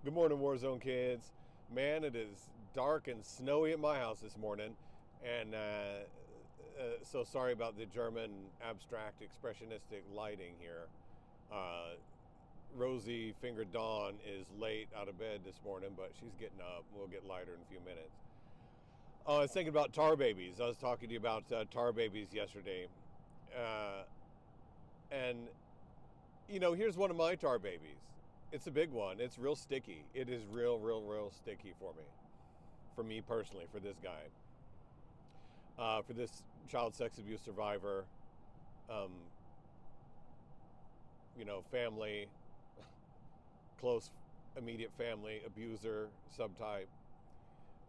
Good morning, Warzone kids. Man, it is dark and snowy at my house this morning, and so sorry about the German abstract expressionistic lighting here. Uh, Rosie Fingered Dawn is late out of bed this morning, but she's getting up. We'll get lighter in a few minutes. I was thinking about tar babies. I was talking to you about tar babies yesterday, uh, and here's one of my tar babies. It's a big one. It's real sticky. It is real sticky for me personally, for this guy, for this child sex abuse survivor, um, family, close, immediate family abuser subtype.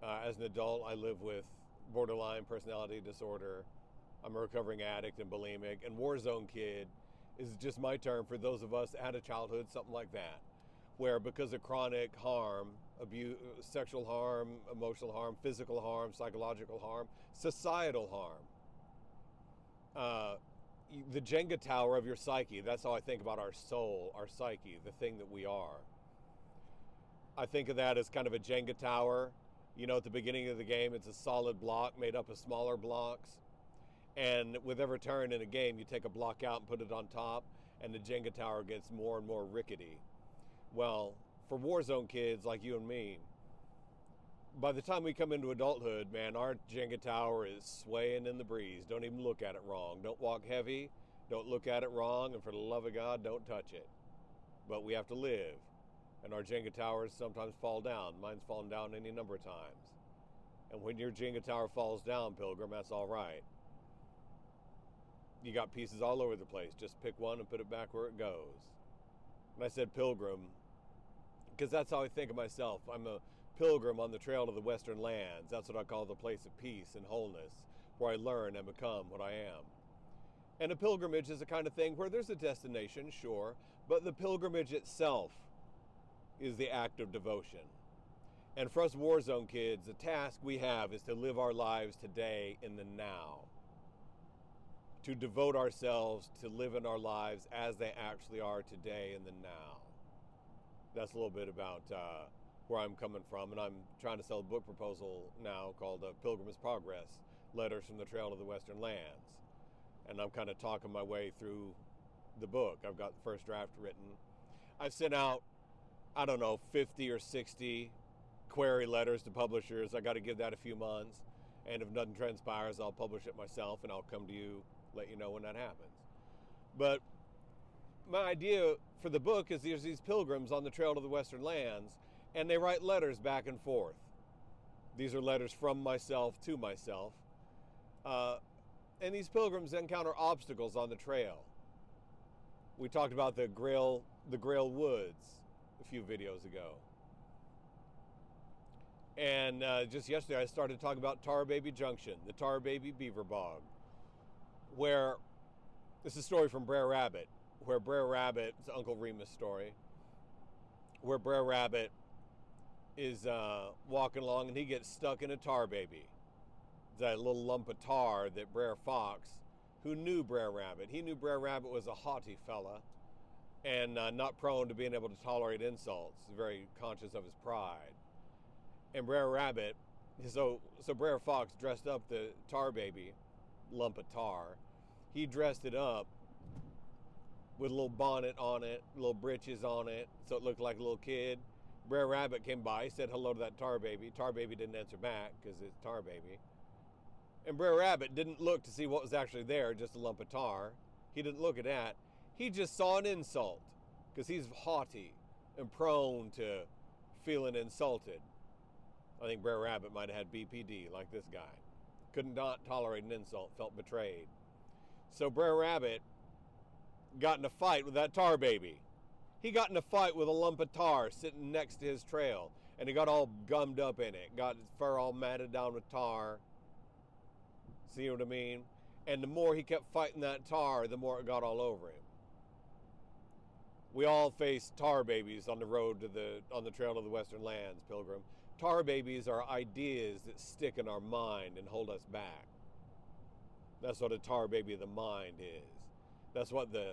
As an adult, I live with borderline personality disorder. I'm a recovering addict and bulimic, and Warzone Kid is just my term for those of us that had a childhood, something like that, where because of chronic harm, abuse, sexual harm, emotional harm, physical harm, psychological harm, societal harm, the Jenga tower of your psyche, that's how I think about our soul, our psyche, the thing that we are. I think of that as kind of a Jenga tower. At the beginning of the game, it's a solid block made up of smaller blocks. And with every turn in a game, you take a block out and put it on top, and the Jenga tower gets more and more rickety. Well, for Warzone kids like you and me, by the time we come into adulthood, man, our Jenga tower is swaying in the breeze. Don't even look at it wrong. Don't walk heavy. Don't look at it wrong. And for the love of God, don't touch it. But we have to live. And our Jenga towers sometimes fall down. Mine's fallen down any number of times. And when your Jenga tower falls down, Pilgrim, that's all right. You got pieces all over the place. Just pick one and put it back where it goes. And I said pilgrim because that's how I think of myself. I'm a pilgrim on the trail to the western lands. That's what I call the place of peace and wholeness, where I learn and become what I am. And a pilgrimage is the kind of thing where there's a destination, sure, but the pilgrimage itself is the act of devotion. And for us Warzone kids, the task we have is to live our lives today in the now. To devote ourselves to living our lives as they actually are today in the now. That's a little bit about where I'm coming from, and I'm trying to sell a book proposal now called Pilgrim's Progress, Letters from the Trail to the Western Lands. And I'm kind of talking my way through the book. I've got the first draft written. I've sent out, 50 or 60 query letters to publishers. I got to give that a few months, and if nothing transpires, I'll publish it myself, and I'll come to you, let you know when that happens. But my idea for the book is there's these pilgrims on the trail to the western lands, and they write letters back and forth. These are letters from myself to myself. And these pilgrims encounter obstacles on the trail. We talked about the Grail Woods a few videos ago. And just yesterday I started talking about Tar Baby Junction, the Tar Baby Beaver Bog, where this is a story from Brer Rabbit, where Brer Rabbit, it's Uncle Remus' story, where Brer Rabbit is walking along and he gets stuck in a tar baby. It's that little lump of tar that Brer Fox, who knew Brer Rabbit, he knew Brer Rabbit was a haughty fella and not prone to being able to tolerate insults, very conscious of his pride. And Brer Rabbit, so Brer Fox dressed up the tar baby, lump of tar. He dressed it up with a little bonnet on it, little breeches on it, so it looked like a little kid. Brer Rabbit came by, said hello to that tar baby. Tar baby didn't answer back because it's tar baby. And Brer Rabbit didn't look to see what was actually there, just a lump of tar. He didn't look at that. He just saw an insult because he's haughty and prone to feeling insulted. I think Brer Rabbit might have had BPD like this guy. Could not tolerate an insult, felt betrayed. So Brer Rabbit got in a fight with that tar baby. He got in a fight with a lump of tar sitting next to his trail, and he got all gummed up in it, got his fur all matted down with tar. See what I mean? And the more he kept fighting that tar, the more it got all over him. We all face tar babies on the road on the trail to the western lands, Pilgrim. Tar babies are ideas that stick in our mind and hold us back. That's what a tar baby of the mind is. That's what the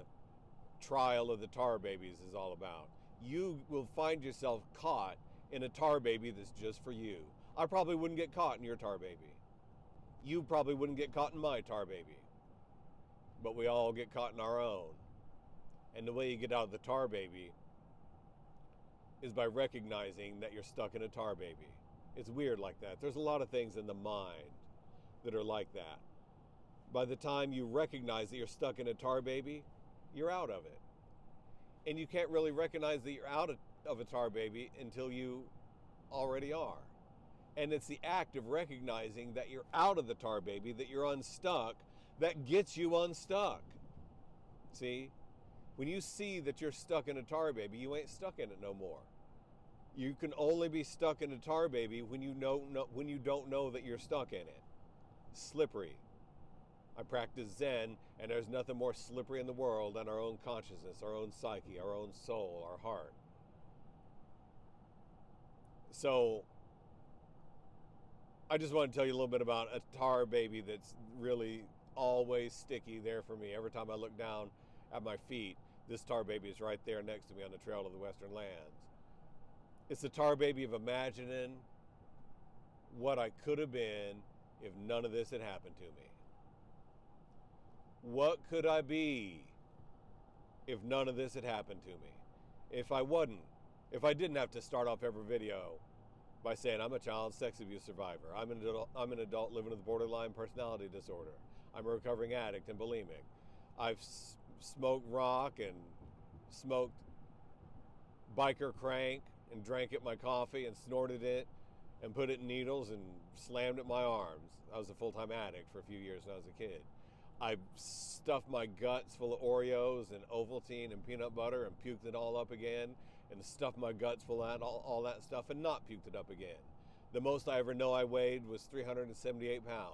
trial of the tar babies is all about. you will find yourself caught in a tar baby that's just for you. I probably wouldn't get caught in your tar baby. You probably wouldn't get caught in my tar baby. But we all get caught in our own. And the way you get out of the tar baby is by recognizing that you're stuck in a tar baby. It's weird like that. There's a lot of things in the mind that are like that. By the time you recognize that you're stuck in a tar baby, you're out of it. And you can't really recognize that you're out of a tar baby until you already are. And it's the act of recognizing that you're out of the tar baby, that you're unstuck, that gets you unstuck. See? When you see that you're stuck in a tar baby, you ain't stuck in it no more. You can only be stuck in a tar baby when you don't know that you're stuck in it. Slippery. I practice Zen, and there's nothing more slippery in the world than our own consciousness, our own psyche, our own soul, our heart. So, I just want to tell you a little bit about a tar baby that's really always sticky there for me. Every time I look down at my feet, this tar baby is right there next to me on the trail of the Western Lands. It's the tar baby of imagining what I could have been if none of this had happened to me. What could I be if none of this had happened to me? If I didn't have to start off every video by saying I'm a child sex abuse survivor, I'm an adult living with borderline personality disorder, I'm a recovering addict and bulimic, I've smoked rock and smoked biker crank and drank it my coffee and snorted it and put it in needles and slammed it in my arms. I was a full-time addict for a few years when I was a kid. I stuffed my guts full of Oreos and Ovaltine and peanut butter and puked it all up again, and stuffed my guts full of all that stuff and not puked it up again. The most I ever know I weighed was 378 pounds.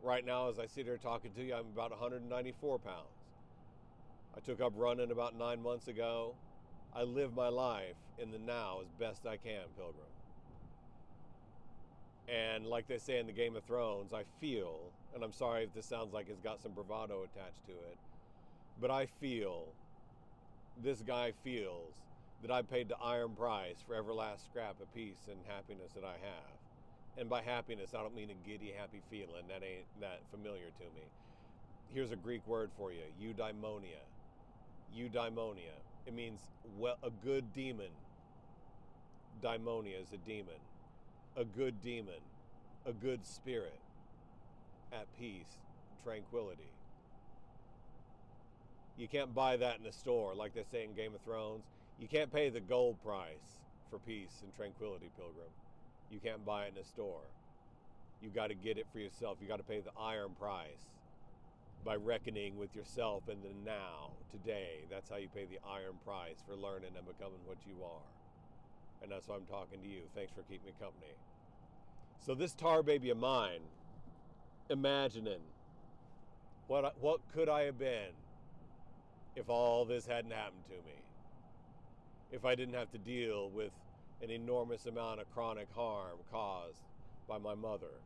Right now, as I sit here talking to you, I'm about 194 pounds. I took up running about 9 months ago. I live my life in the now as best I can, Pilgrim. And like they say in the Game of Thrones, I feel, and I'm sorry if this sounds like it's got some bravado attached to it, but I feel, this guy feels, that I paid the iron price for every last scrap of peace and happiness that I have. And by happiness, I don't mean a giddy, happy feeling. That ain't that familiar to me. Here's a Greek word for you, eudaimonia. Eudaimonia. It means a good demon. Daimonia is a demon. A good demon. A good spirit. At peace. Tranquility. You can't buy that in a store, like they say in Game of Thrones. You can't pay the gold price for peace and tranquility, Pilgrim. You can't buy it in a store. You got to get it for yourself. You got to pay the iron price by reckoning with yourself in the now, today. That's how you pay the iron price for learning and becoming what you are. And that's why I'm talking to you. Thanks for keeping me company. So this tar baby of mine, imagining what could I have been if all this hadn't happened to me? If I didn't have to deal with an enormous amount of chronic harm caused by my mother.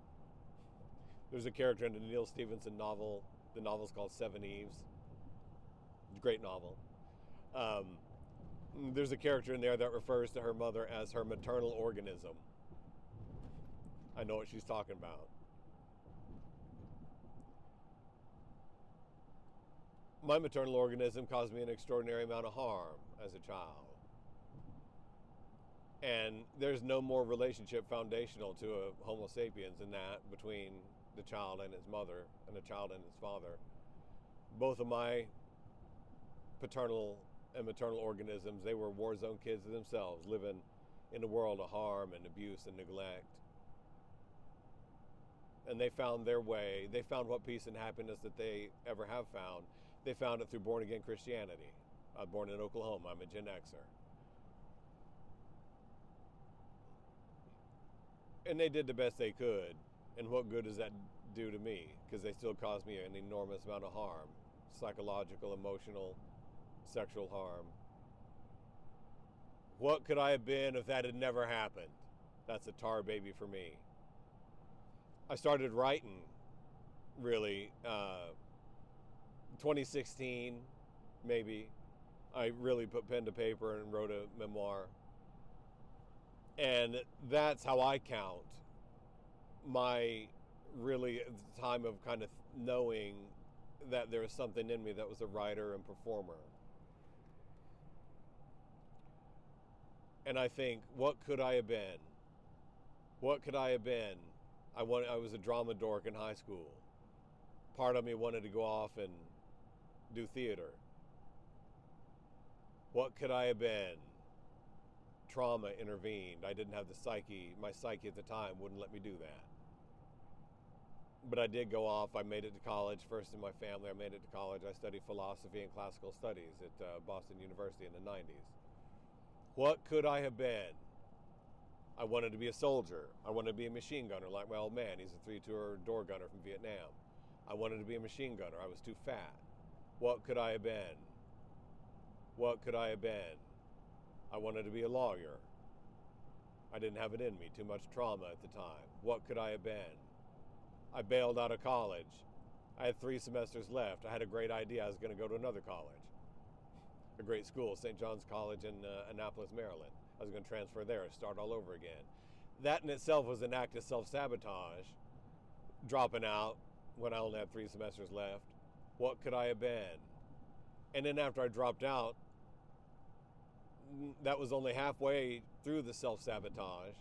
There's a character in the Neil Stephenson novel. The novel's called Seven Eves. Great novel. There's a character in there that refers to her mother as her maternal organism. I know what she's talking about. My maternal organism caused me an extraordinary amount of harm as a child. And there's no more relationship foundational to a Homo sapiens than that between the child and his mother and the child and his father. Both of my paternal and maternal organisms, they were war zone kids themselves, living in a world of harm and abuse and neglect. And they found their way. They found what peace and happiness that they ever have found. They found it through born-again Christianity. I was born in Oklahoma. I'm a Gen Xer. And they did the best they could. And what good does that do to me? Because they still caused me an enormous amount of harm. Psychological, emotional, sexual harm. What could I have been if that had never happened? That's a tar baby for me. I started writing, really, 2016, maybe. I really put pen to paper and wrote a memoir. And that's how I count my really time of kind of knowing that there was something in me that was a writer and performer. And I think, what could I have been? What could I have been? I was a drama dork in high school. Part of me wanted to go off and do theater. What could I have been? Trauma intervened. I didn't have the psyche. My psyche at the time wouldn't let me do that. But I did go off. I made it to college. First in my family, I made it to college. I studied philosophy and classical studies at Boston University in the 90s. What could I have been? I wanted to be a soldier. I wanted to be a machine gunner like my old man. He's a 3-tour door gunner from Vietnam. I wanted to be a machine gunner. I was too fat. What could I have been? What could I have been? I wanted to be a lawyer. I didn't have it in me. Too much trauma at the time. What could I have been? I bailed out of college. I had 3 semesters left. I had a great idea. I was going to go to another college. A great school, St. John's College in Annapolis, Maryland. I was going to transfer there, start all over again. That in itself was an act of self-sabotage, dropping out when I only had 3 semesters left. What could I have been? And then after I dropped out, that was only halfway through the self-sabotage,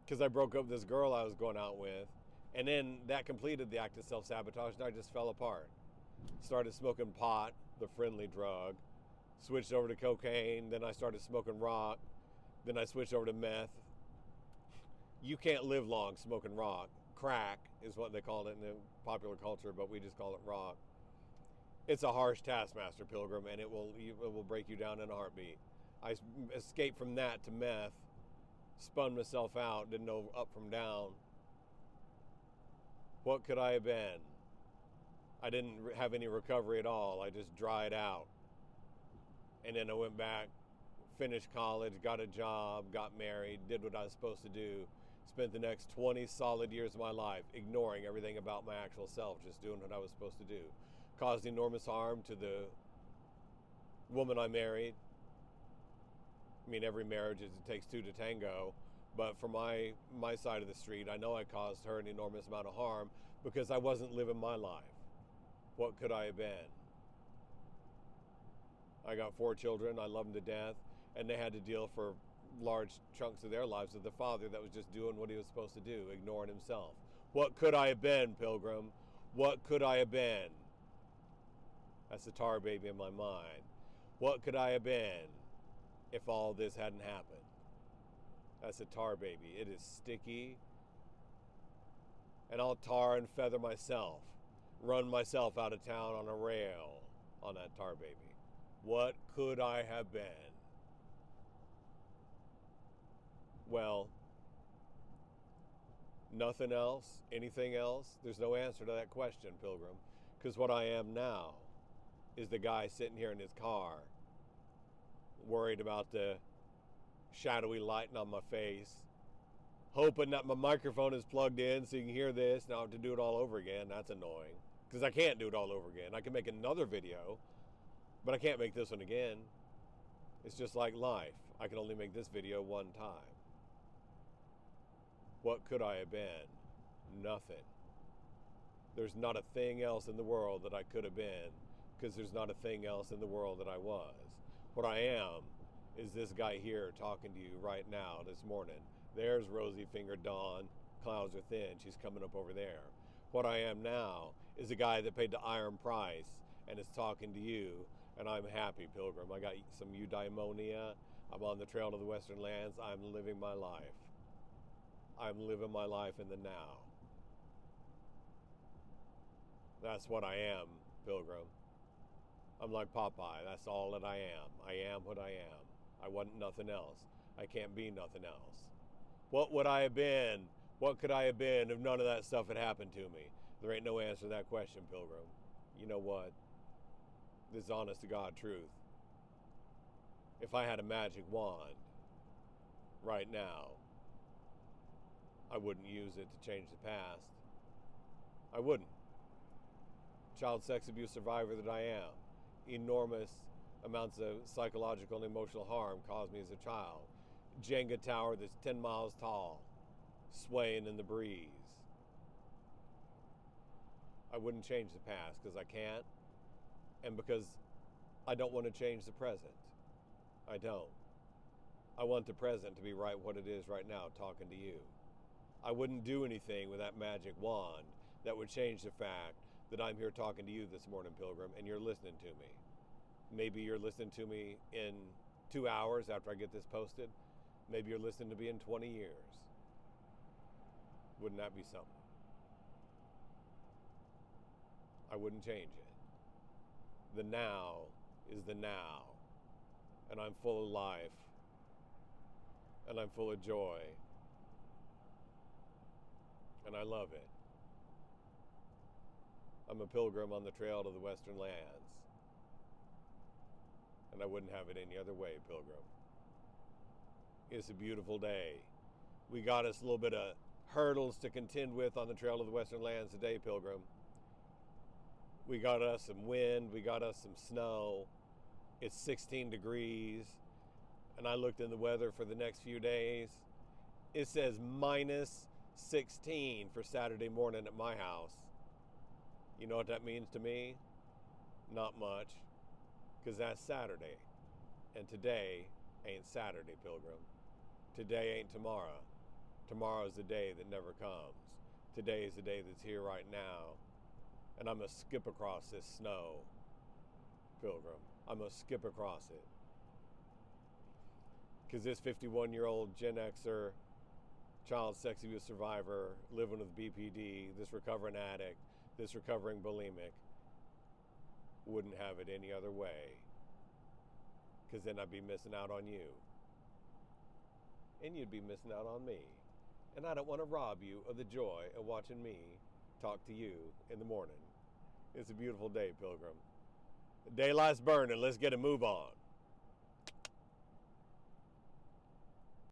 because I broke up with this girl I was going out with, and then that completed the act of self-sabotage, and I just fell apart. Started smoking pot, the friendly drug, switched over to cocaine, then I started smoking rock, then I switched over to meth. You can't live long smoking rock. Crack is what they call it in the popular culture, but we just call it rock. It's a harsh taskmaster, Pilgrim, and it will break you down in a heartbeat. I escaped from that to meth, spun myself out, didn't know up from down. What could I have been? I didn't have any recovery at all. I just dried out. And then I went back, finished college, got a job, got married, did what I was supposed to do, spent the next 20 solid years of my life ignoring everything about my actual self, just doing what I was supposed to do. Caused enormous harm to the woman I married. I mean, every marriage it takes 2 to tango, but for my side of the street, I know I caused her an enormous amount of harm because I wasn't living my life. What could I have been? I got 4 children. I love them to death, and they had to deal for large chunks of their lives with a father that was just doing what he was supposed to do, ignoring himself. What could I have been, Pilgrim? What could I have been? That's the tar baby in my mind. What could I have been if all this hadn't happened? That's a tar baby. It is sticky, and I'll tar and feather myself, run myself out of town on a rail on that tar baby. What could I have been? Well, nothing else, anything else. There's no answer to that question, Pilgrim, because what I am now is the guy sitting here in his car, worried about the shadowy lighting on my face, hoping that my microphone is plugged in so you can hear this. Now I have to do it all over again. That's annoying, because I can't do it all over again. I can make another video, but I can't make this one again. It's just like life. I can only make this video one time. What could I have been? Nothing. There's not a thing else in the world that I could have been, because there's not a thing else in the world that I was. What I am is this guy here talking to you right now this morning. There's rosy-fingered Dawn. Clouds are thin. She's coming up over there. What I am now is a guy that paid the iron price and is talking to you, and I'm happy, Pilgrim. I got some eudaimonia. I'm on the trail to the Western Lands. I'm living my life. I'm living my life in the now. That's what I am, Pilgrim. I'm like Popeye. That's all that I am. I am what I am. I wasn't nothing else. I can't be nothing else. What would I have been? What could I have been if none of that stuff had happened to me? There ain't no answer to that question, Pilgrim. You know what? This is honest to God truth. If I had a magic wand right now, I wouldn't use it to change the past. I wouldn't. Child sex abuse survivor that I am. Enormous amounts of psychological and emotional harm caused me as a child. Jenga tower that's 10 miles tall, swaying in the breeze. I wouldn't change the past because I can't, and because I don't want to change the present. I don't. I want the present to be right what it is right now, talking to you. I wouldn't do anything with that magic wand that would change the fact that I'm here talking to you this morning, Pilgrim, and you're listening to me. Maybe you're listening to me in 2 hours after I get this posted. Maybe you're listening to me in 20 years. Wouldn't that be something? I wouldn't change it. The now is the now. And I'm full of life. And I'm full of joy. And I love it. I'm a pilgrim on the trail to the western lands. And I wouldn't have it any other way, Pilgrim. It's a beautiful day. We got us a little bit of hurdles to contend with on the trail to the western lands today, Pilgrim. We got us some wind, we got us some snow. It's 16 degrees. And I looked in the weather for the next few days. It says minus 16 for Saturday morning at my house. You know what that means to me? Not much. Because that's Saturday. And today ain't Saturday, Pilgrim. Today ain't tomorrow. Tomorrow's the day that never comes. Today is the day that's here right now. And I'm going to skip across this snow, Pilgrim. I'm going to skip across it. Because this 51-year-old Gen Xer, child sex abuse survivor, living with BPD, this recovering addict, this recovering bulimic, wouldn't have it any other way. Because then I'd be missing out on you. And you'd be missing out on me. And I don't want to rob you of the joy of watching me talk to you in the morning. It's a beautiful day, Pilgrim. Daylight's burning. Let's get a move on.